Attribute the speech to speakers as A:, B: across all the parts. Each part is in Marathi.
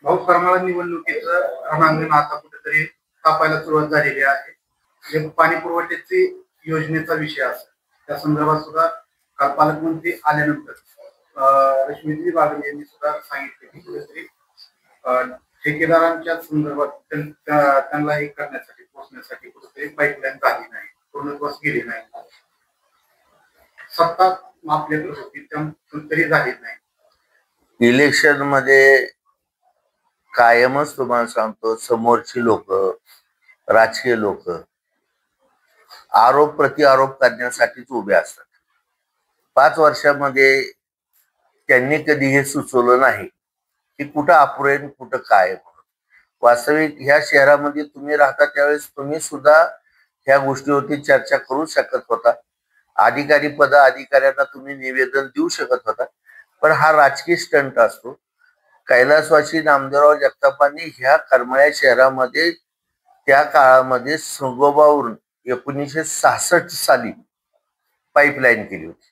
A: भाऊ करमाळा निवडणुकीचं रणांगण आता कुठेतरी तापायला सुरुवात झालेली आहे. जे पाणी पुरवठ्याची योजनेचा विषय असेल त्या संदर्भात सुद्धा काल पालकमंत्री आल्यानंतर रश्मीजी बागडे यांनी सुद्धा सांगितले की कुठेतरी ठेकेदारांच्या संदर्भात त्यांना हे करण्यासाठी पोहोचण्यासाठी कुठेतरी पाईपलाईन झाली नाही, पूर्णत्वास गेली नाही. सत्ता आपल्याकडे होती तरी झाली नाही.
B: इलेक्शन मध्ये कायमच तुम्हाला सांगतो, समोरची लोक, राजकीय लोक आरोप प्रत्यारोप करण्यासाठीच उभे असतात. 5 वर्षामध्ये त्यांनी कधी हे सुचवलं नाही की कुठं अपुरे कुठं काय. वास्तविक ह्या शहरामध्ये तुम्ही राहता त्यावेळेस तुम्ही सुद्धा ह्या गोष्टीवरती चर्चा करू शकत होता. अधिकारी अधिकाऱ्यांना तुम्ही निवेदन देऊ शकत होता. पण हा राजकीय स्टंट असतो. कैलासवासी नामदेवराव जगतापांनी ह्या करमाळ्या शहरामध्ये त्या काळामध्ये संगोबावरून 1966 साली पाईपलाईन केली होती.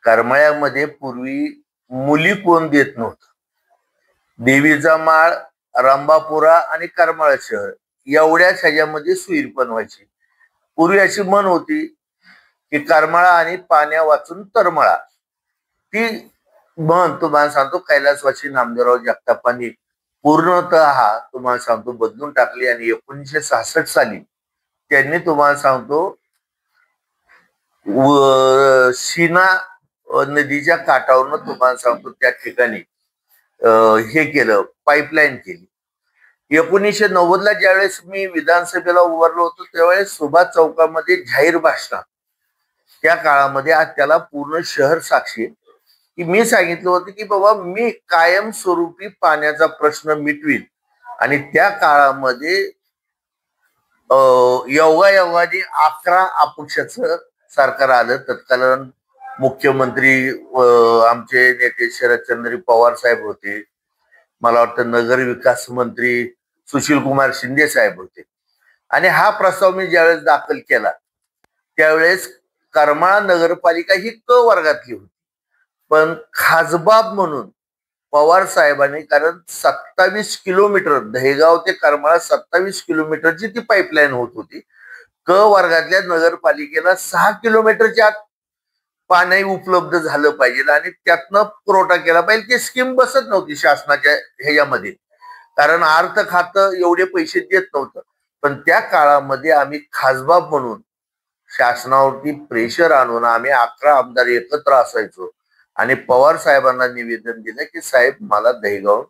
B: करमाळ्यामध्ये पूर्वी मुली कोण देत नव्हतं. देवीचा माळ, रामबापुरा आणि करमाळा शहर एवढ्याच ह्याच्यामध्ये सुईर पण व्हायची. पूर्वी अशी म्हण होती की करमाळा आणि पाण्या वाचून तरमाळा. ती म्हण तुम्हाला सांगतो कैलासवासी नामदेवराव जगतापांनी पूर्णतः तुम्हाला सांगतो बदलून टाकली. आणि 1966 साली त्यांनी तुम्हाला सांगतो सीना नदीच्या काठावरून तुम्हाला सांगतो त्या ठिकाणी हे केलं, पाईपलाईन केली. 1990 ला ज्यावेळेस मी विधानसभेला उभारलो होतो त्यावेळेस सुभाष चौकामध्ये जाहीर भाषणात त्या काळामध्ये आज त्याला पूर्ण शहर साक्षी आहे की मी सांगितलं होतं की बाबा मी कायमस्वरूपी पाण्याचा प्रश्न मिटवीन. आणि त्या काळामध्ये योगायोगाने 11 अपक्षाचं सरकार आलं. तत्कालीन मुख्यमंत्री आमचे नेते शरदचंद्र पवार साहेब होते. मला वाटतं नगर विकास मंत्री सुशील कुमार शिंदे साहेब होते. आणि हा प्रस्ताव मी ज्यावेळेस दाखल केला त्यावेळेस करमाळा नगरपालिका ही क वर्गातली होती. पण खासबाब म्हणून पवार साहेबांनी, कारण 27 किलोमीटर दहेगाव ते करमाळा 27 किलोमीटरची ती पाईपलाईन होत होती. क वर्गातल्या नगरपालिकेला 6 किलोमीटरच्या आत पाणी उपलब्ध झालं पाहिजे आणि त्यातनं पुरवठा केला पाहिजे. ती स्कीम बसत नव्हती शासनाच्या ह्याच्यामध्ये, कारण अर्थ खातं एवढे पैसे देत नव्हतं. पण त्या काळामध्ये आम्ही खासबाब म्हणून शासनावरती प्रेशर आणून आम्ही 11 आमदार एकत्र असायचो आणि पवार साहेबांना निवेदन दिलं की साहेब मला दहेगाव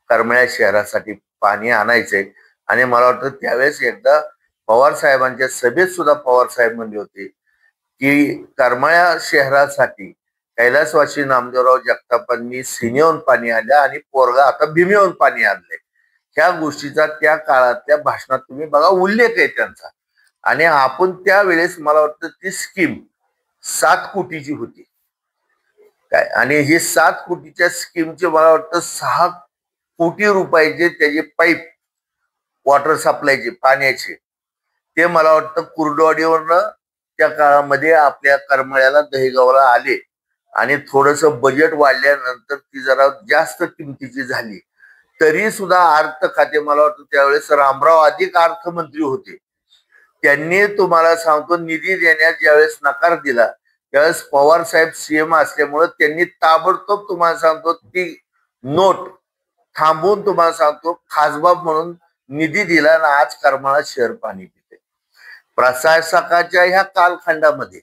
B: करमाळ्या शहरासाठी पाणी आणायचंय. आणि मला वाटतं त्यावेळेस एकदा पवार साहेबांच्या सभेत सुद्धा पवार साहेब म्हणले होते की करमाळ्या शहरासाठी कैलासवासी नामदेवराव जगतापांनी सिनेहून पाणी आणलं आणि पोरगा आता भीमेहून पाणी आणलंय. ह्या गोष्टीचा त्या काळातल्या भाषणात तुम्ही बघा उल्लेख आहे त्यांचा. आणि आपण त्यावेळेस मला वाटतं ती स्कीम 7 कोटीची होती काय. आणि हे 7 कोटीच्या स्कीमचे मला वाटतं 6 कोटी रुपयाचे त्याचे पाईप वॉटर सप्लायचे पाण्याचे ते मला वाटतं कुर्डवाडीवरनं त्या काळामध्ये आपल्या करमाळ्याला दहेगावला आले. आणि थोडस बजेट वाढल्यानंतर ती जरा जास्त किमतीची झाली. तरी सुद्धा अर्थ खाते, मला वाटतं त्यावेळेस रामराव अधिक अर्थमंत्री होते, त्यांनी तुम्हाला सांगतो निधी देण्यास ज्यावेळेस नकार दिला त्यावेळेस पवार साहेब सीएम असल्यामुळे त्यांनी ताबडतोब तुम्हाला सांगतो ती नोट थांबवून तुम्हाला सांगतो खासबाब म्हणून निधी दिला आणि आज करमाळा शहर पाणी पिते. प्रशासकाच्या ह्या कालखंडामध्ये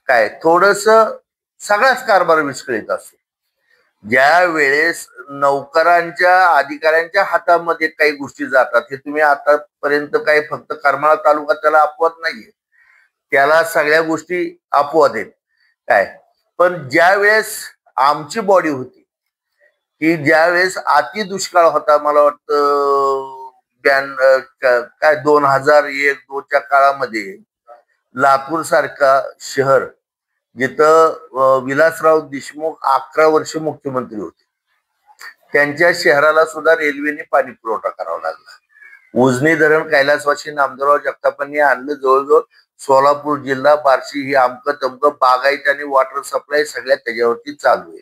B: काय थोडस सगळाच कारभार विस्कळीत असतो. ज्या वेळेस नौकरांच्या अधिकाऱ्यांच्या हातामध्ये काही गोष्टी जातात, हे तुम्ही आतापर्यंत काही फक्त करमाळा तालुका त्याला अपवाद नाहीये, त्याला सगळ्या गोष्टी अपवाद आहेत काय. पण ज्या वेळेस आमची बॉडी होती की ज्यावेळेस अति दुष्काळ होता, मला वाटतं काय 2001-2च्या काळामध्ये लातूर सारखा शहर जिथं विलासराव देशमुख 11 वर्ष मुख्यमंत्री होते, त्यांच्या शहराला सुद्धा रेल्वेने पाणी पुरवठा करावा लागला. उजनी धरण कैलासवासी नामदेवराव जगतापांनी आणलं. जवळजवळ सोलापूर जिल्हा, बार्शी ही आमकं तमकं बागायत आणि वॉटर सप्लाय सगळ्या त्याच्यावरती चालू आहे.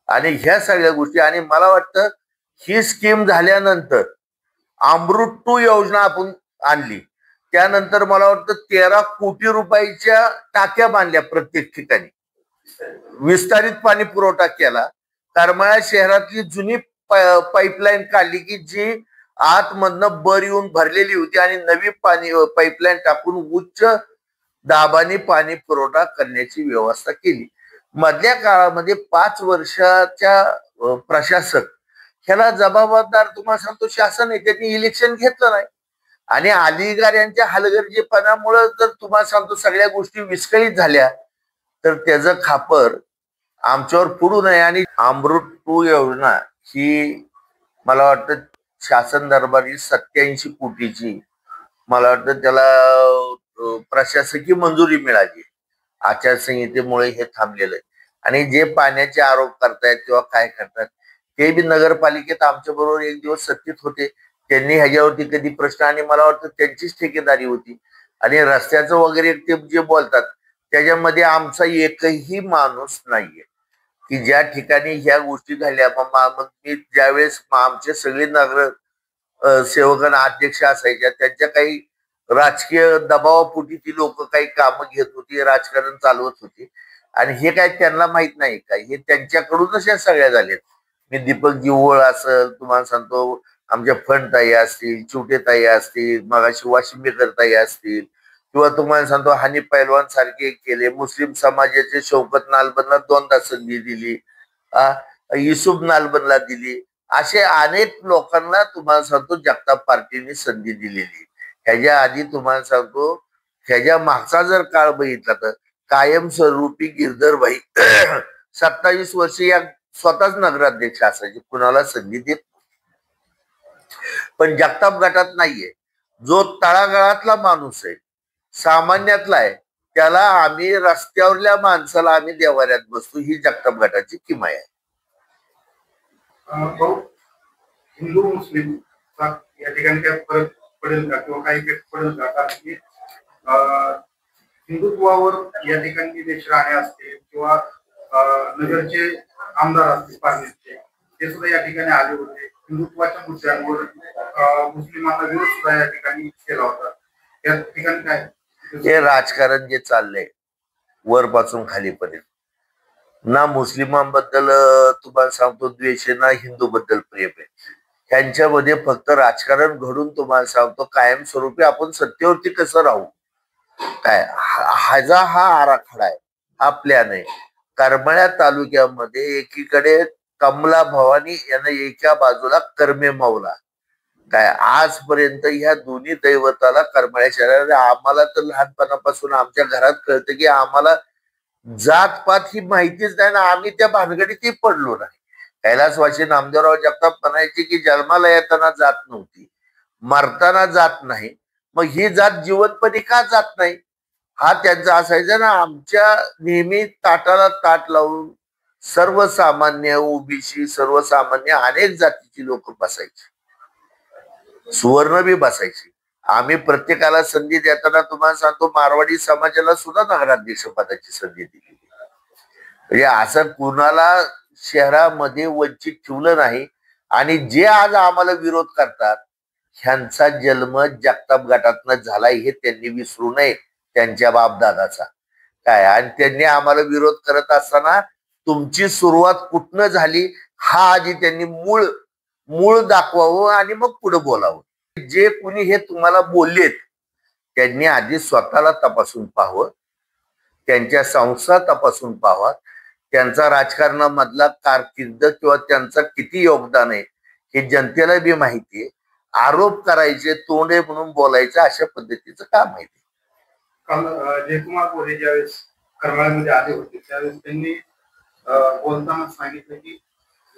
B: आणि ह्या सगळ्या गोष्टी, आणि मला वाटतं ही स्कीम झाल्यानंतर अमृत 2 योजना आपण आणली. त्यानंतर मला वाटतं 13 कोटी रुपयाच्या टाक्या बांधल्या प्रत्येक ठिकाणी, विस्तारित पाणी पुरवठा केला. करमाळा शहरातली जुनी पाईपलाईन काढली की जी आतमधनं बर येऊन भरलेली होती आणि नवी पाणी पाईपलाईन टाकून उच्च दाबाने पाणी पुरवठा करण्याची व्यवस्था केली. मधल्या काळामध्ये 5 वर्षाच्या प्रशासक ह्याला जबाबदार तुम्हाला सांगतो शासन आहे. त्यांनी इलेक्शन घेतलं नाही आणि अधिकाऱ्यांच्या हलगर्जीपणामुळे जर तुम्हाला सांगतो सगळ्या गोष्टी विस्कळीत झाल्या तर त्याचं खापर आमच्यावर पुढू नये. आणि अमृत 2 योजना ही मला वाटतं शासन दरबारी 87 कोटीची मला वाटतं त्याला प्रशासकीय मंजुरी मिळाली. आचारसंहितेमुळे हे थांबलेलं आहे. आणि जे पाण्याचे आरोप करतायत किंवा काय करतात ते बी नगरपालिकेत आमच्या बरोबर एक दिवस सत्तेत होते. त्यांनी ह्याच्यावरती कधी प्रश्न, आणि मला वाटतं त्यांचीच ठेकेदारी होती. आणि रस्त्याचं वगैरे ते जे बोलतात त्याच्यामध्ये आमचा एकही माणूस नाहीये की ज्या ठिकाणी ह्या गोष्टी झाल्या. मग मी ज्यावेळेस आमचे सगळे नगर सेवकांना अध्यक्ष असायच्या, त्यांच्या काही राजकीय दबावापोटी ती लोक काही कामं घेत होती, राजकारण चालवत होती. आणि हे काय त्यांना माहित नाही काय, हे त्यांच्याकडूनच या सगळ्या झाल्यात. मी दीपक जिव्होळ असेल, तुम्हाला सांगतो आमच्या फंड ताई असतील, चिवटे ताई असतील, मगाशी वाशिंबेकर ताई असतील, किंवा तुम्हाला सांगतो हानी पैलवान सारखे केले. मुस्लिम समाजाचे शौकत नालबनला 2दा संधी दिली, युसुफ नालबनला दिली. असे अनेक लोकांना तुम्हाला सांगतो जगताप पार्टीने संधी दिलेली. ह्याच्या आधी तुम्हाला सांगतो ह्याच्या मागचा जर काळ बघितला तर कायमस्वरूपी गिरधरभाई 27 वर्ष या स्वतःच नगराध्यक्ष असायचे, कुणाला संधी देत. पण जगताप गटात नाहीये. जो तळागाळातला माणूस आहे, सामान्यातला आहे, त्याला आम्ही रस्त्यावरल्या माणसाला आम्ही देवाऱ्यात बसतो, ही जगताप गटाची किमया आहे.
A: हिंदू मुस्लिम या ठिकाणी काय फरक पडेल का किंवा काही पडेल का? कारण की हिंदुत्वावर या ठिकाणी निलेश राणे असतील किंवा नगरचे आमदार असतील पारनेरचे, ते सुद्धा या ठिकाणी आले होते. हिंदुत्वाच्या मुद्द्यांवर मुस्लिमांना विरोध सुद्धा या ठिकाणी केला होता. या ठिकाणी काय
B: हे राजकारण जे चाललंय वरपासून खालीपर्यंत, ना मुस्लिमांबद्दल तुम्हाला सांगतो द्वेष आहे, ना हिंदू बद्दल प्रेम आहे. ह्यांच्यामध्ये फक्त राजकारण घडून तुम्हाला सांगतो कायमस्वरूपी आपण सत्तेवरती कसं राहू, काय हा आराखडा आहे, हा प्लॅन आहे. करमाळा तालुक्यामध्ये एकीकडे कमला भवानी यांना एका बाजूला करमे माऊला, काय आजपर्यंत ह्या दोन्ही दैवताला करमाळ्या शहरात आम्हाला तर लहानपणापासून आमच्या घरात कळतं की आम्हाला जातपात ही माहितीच नाही ना, आम्ही त्या भानगडीतही पडलो नाही. कैलासवासी नामदेवराव जगताप म्हणायचे की जन्माला येताना जात नव्हती, मरताना जात नाही, मग ही जात जिवंतपणी का जात नाही, हा त्यांचा असायचा ना. आमच्या नेहमी ताटाला ताट लावून सर्वसामान्य ओबीसी सर्वसामान्य अनेक जातीची लोक बसायची, सुवर्ण बी बसायची. आम्ही प्रत्येकाला संधी देताना तुम्हाला सांगतो मारवाडी समाजाला सुद्धा नगराध्यक्ष पदाची संधी दिली. म्हणजे असं कुणाला शहरामध्ये वंचित ठेवलं नाही. आणि जे आज आम्हाला विरोध करतात ह्यांचा जन्म जगताप गटातनं झालाय हे त्यांनी विसरू नये, त्यांच्या बापदादाचा काय. आणि त्यांनी आम्हाला विरोध करत असताना तुमची सुरुवात कुठनं झाली हा आधी त्यांनी मूळ दाखवावं आणि मग पुढे बोलावं. जे कोणी हे तुम्हाला बोललेत त्यांनी आधी स्वतःला तपासून पाहावं, त्यांच्या संस्था तपासून पाहावा, त्यांचा राजकारणामधला कारकीर्द किंवा त्यांचा किती योगदान आहे हे जनतेला बी माहिती आहे. आरोप करायचे तोंडे म्हणून बोलायचं अशा पद्धतीचं काम आहे.
A: काल जयकुमार गोरे ज्यावेळेस करमाळ्यामध्ये आले होते त्यावेळेस त्यांनी बोलताना सांगितलं की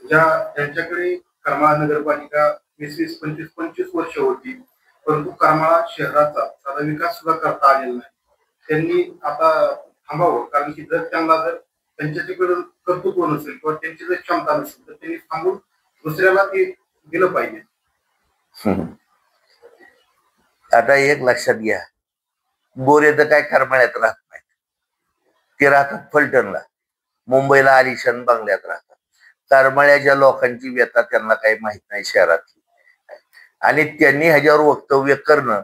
A: त्यांच्याकडे करमाळा नगरपालिका 20-25 वर्ष होती, परंतु करमाळा शहराचा साधा विकास सुद्धा करता आलेला नाही. त्यांनी आता थांबावं, कारण की जर त्यांच्याकडे कर्तृत्व नसेल किंवा त्यांची जर क्षमता नसेल तर त्यांनी थांबून दुसऱ्याला ते दिलं पाहिजे.
B: आता एक लक्षात घ्या, गोरे तर काय करमाळ्यात राहत नाहीत, ते राहतात फलटणला, मुंबईला आलिशान बंगल्यात राहतात. करमाळ्याच्या लोकांची व्यथा त्यांना काही माहित नाही शहरातली. आणि त्यांनी ह्याच्यावर वक्तव्य करणं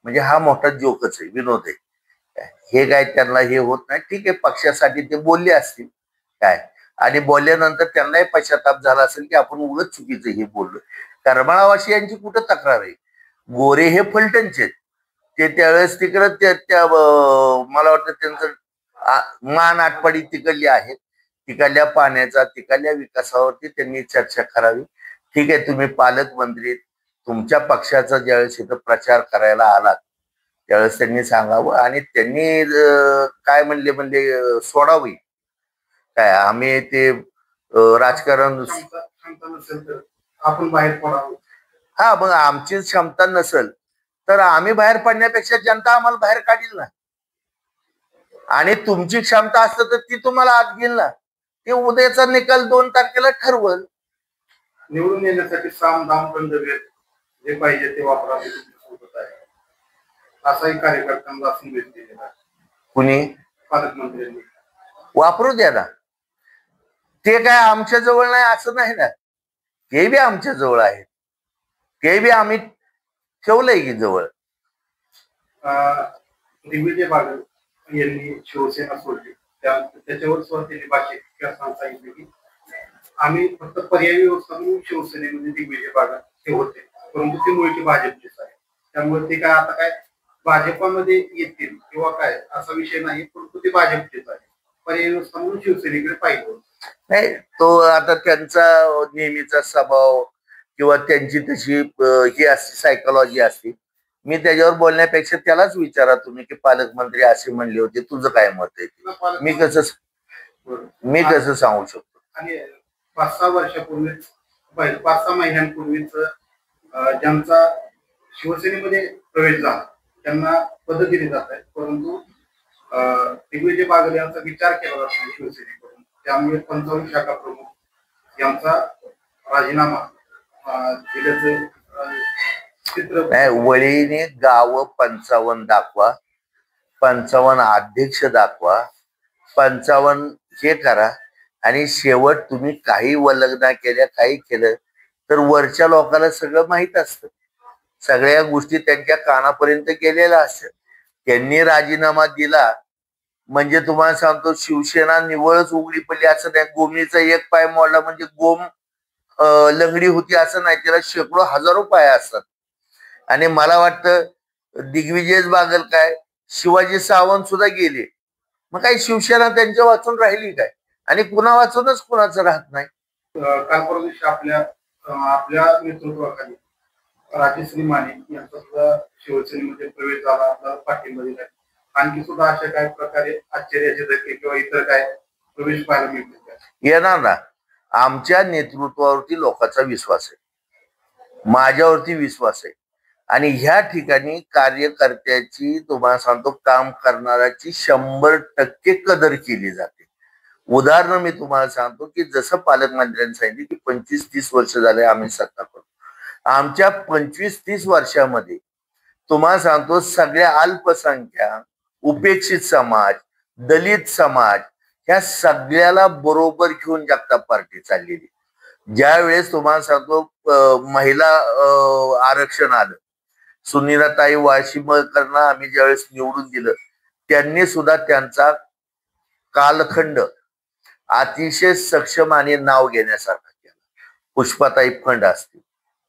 B: म्हणजे हा मोठा जोकच आहे, विनोद आहे. हे काय त्यांना हे होत नाही. ठीक आहे, पक्षासाठी ते बोलले असतील काय, आणि बोलल्यानंतर त्यांनाही पश्चाताप झाला असेल की आपण उगाच चुकीचं हे बोललो. करमाळावासियांची कुठं तक्रार आहे. गोरे हे फलटणचे, ते त्यावेळेस तिकडं त्या मला वाटतं त्यांचं मान आटपाडी तिकडली आहेत. तिकडल्या पाण्याचा, तिकडल्या विकासावरती त्यांनी चर्चा करावी. ठीक आहे, तुम्ही पालकमंत्री, तुमच्या पक्षाचा ज्यावेळेस इथं प्रचार करायला आलात त्यावेळेस त्यांनी सांगावं, आणि त्यांनी काय म्हणले सोडावी काय, आम्ही ते राजकारण
A: क्षमता नसेल तर आपण बाहेर पडावं.
B: हा, मग आमची क्षमता नसेल तर आम्ही बाहेर पडण्यापेक्षा जनता आम्हाला बाहेर काढील ना. आणि तुमची क्षमता असतं तर ती तुम्हाला आत घेईल ना. ते उद्याचा निकाल 2 तारखेला ठरवल.
A: निवडून येण्यासाठी साम दाम बंधवेत जे पाहिजे ते वापरावे सोबत आहे, असाही कार्यकर्त्यांना संदेश दिलेला आहे.
B: कुणी?
A: पालकमंत्र्यांनी.
B: वापरू द्या ना. ते काय आमच्या जवळ नाही असं नाही ना, ते बी आमच्या जवळ आहेत, ते बी आम्ही ठेवलंय की जवळ.
A: दिग्विजय बागल यांनी शिवसेना सोडली, त्याच्यावर सुद्धा त्यांनी भाषेत सांगितले की आम्ही फक्त पर्यायी व्यवस्था म्हणून शिवसेनेमध्ये दिग्विजय बागल हे होते, परंतु ते मूळचे भाजपचेच आहे. त्यामुळे ते काय आता काय भाजपामध्ये येतील किंवा काय असा विषय नाही, परंतु ते भाजपचेच आहे. पर्यायी व्यवस्था म्हणून शिवसेनेकडे पाहिजे
B: नाही. तो आता त्यांचा नेहमीचा स्वभाव किंवा त्यांची तशी ही असते, सायकोलॉजी असते. मी त्याच्यावर बोलण्यापेक्षा त्यालाच विचारा तुम्ही की पालकमंत्री असे म्हणले होते, तुझं काय मत आहे. मी कसं सांगू शकतो.
A: आणि 5-6 वर्षापूर्वीच 5-6 महिन्यांपूर्वीच ज्यांचा शिवसेनेमध्ये प्रवेश झाला त्यांना पद दिली जात आहे, परंतु दिग्विजय बागल यांचा विचार केला जात नाही शिवसेनेकडून. त्यामुळे 55 शाखा प्रमुख यांचा राजीनामा दिल्याचं चित्र.
B: वळीने गाव 55 दाखवा, 55 अध्यक्ष दाखवा, 55 हे करा, आणि शेवट तुम्ही काही वल्गना केल्या, काही केलं तर वरच्या लोकांना सगळं माहित असतं. सगळ्या गोष्टी त्यांच्या कानापर्यंत गेलेल्या असतात. त्यांनी राजीनामा दिला म्हणजे तुम्हाला सांगतो शिवसेना निवळच उघडी पडली असं नाही. गोमनीचा एक पाय मोडला म्हणजे गोम लंगडी होती असं नाही, त्याला शेकडो हजारो पाय असतात. आणि मला वाटतं दिग्विजय बागल काय, शिवाजी सावंत सुद्धा गेले, मग काही शिवसेना त्यांच्या वाचून राहिली काय, आणि कुणा वाचूनच कुणाचं राहत नाही.
A: काल परवा दिवशी आपल्या नेतृत्वाखाली राजश्री माने यांचा सुद्धा शिवसेनेमध्ये प्रवेश झाला, आपला पाठिंबा दिला. आणखी सुद्धा अशा काही प्रकारे आश्चर्याचे धक्के किंवा इतर काय प्रवेश पाहायला मिळतील
B: येणार ना. आमच्या नेतृत्वावरती लोकांचा विश्वास आहे, माझ्यावरती विश्वास आहे, आणि ह्या ठिकाणी कार्यकर्त्याची तुम्हाला सांगतो काम करणाऱ्याची 100% कदर केली जाते. उदाहरण मी तुम्हाला सांगतो की जसं पालकमंत्र्यांनी सांगितले की 25-30 वर्ष झाले आम्ही सत्ता करतो. आमच्या 25-30 वर्षामध्ये तुम्हाला सांगतो सगळ्या अल्पसंख्याक, उपेक्षित समाज, दलित समाज ह्या सगळ्याला बरोबर घेऊन जगताप पार्टी चाललेली. ज्या वेळेस तुम्हाला सांगतो महिला आरक्षण आलं, सुनीलाताई वाशिमकरांना आम्ही ज्यावेळेस निवडून दिलं, त्यांनी सुद्धा त्यांचा कालखंड अतिशय सक्षम आणि नाव घेण्यासारखा केला. पुष्पाताई फंड असतील,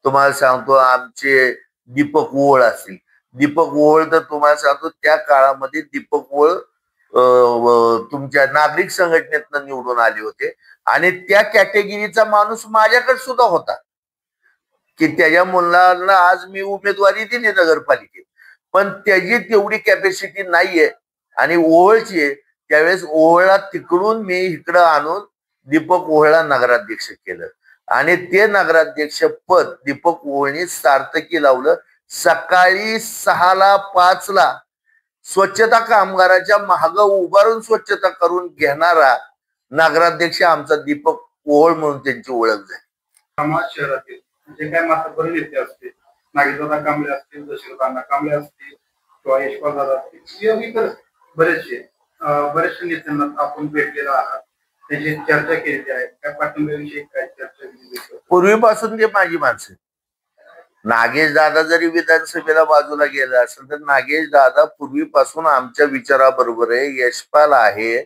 B: तुम्हाला सांगतो आमचे दीपक ओळ असतील. दीपक ओळ तर तुम्हाला सांगतो त्या काळामध्ये दीपक ओळ तुमच्या नागरिक संघटनेतनं निवडून आले होते, आणि त्या कॅटेगरीचा माणूस माझ्याकडे सुद्धा होता की त्याच्या मुलांना आज मी उमेदवारी दिली नगरपालिकेत, पण त्याची तेवढी कॅपॅसिटी नाहीये आणि ओळची आहे. त्यावेळेस ओळला तिकडून मी इकडं आणून दीपक ओळला नगराध्यक्ष केलं, आणि ते नगराध्यक्ष पद दीपक ओळनी सार्थकी लावलं. सकाळी 6ला 5ला स्वच्छता कामगाराच्या महाग उभारून स्वच्छता करून घेणारा नगराध्यक्ष आमचा दीपक ओळ म्हणून त्यांची ओळख झाली.
A: समाज शहरातील जे काय मातब्बर नेते असतील, नागेशदादा कांबळे असतील, दशरथ कांबळे असतील किंवा यशपाल दादा असतील, इतर बरेचसे नेत्यांना आपण भेटलेला आहात. त्याची चर्चा केलेली आहे, त्या पाठिंब्याविषयी काय चर्चा केली?
B: पूर्वीपासून ते माझी माणसं. नागेश दादा जरी विधानसभेला बाजूला गेला असेल तर नागेश दादा पूर्वीपासून आमच्या विचाराबरोबर आहे. यशपाल आहे,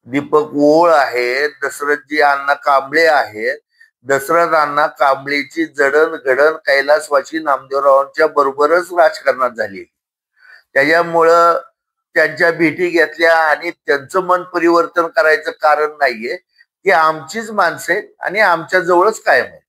B: दीपक ओळ आहे, दशरथजी अण्णा कांबळे आहेत. दशरथ अण्णा कांबळेची जडण घडण कैलासवासी नामदेवरावांच्या बरोबरच राजकारणात झाली. त्याच्यामुळं त्यांच्या भेटी घेतल्या आणि त्यांचं मन परिवर्तन करायचं कारण नाहीये. ती आमचीच माणसं आहेत आणि आमच्या जवळच कायम आहे.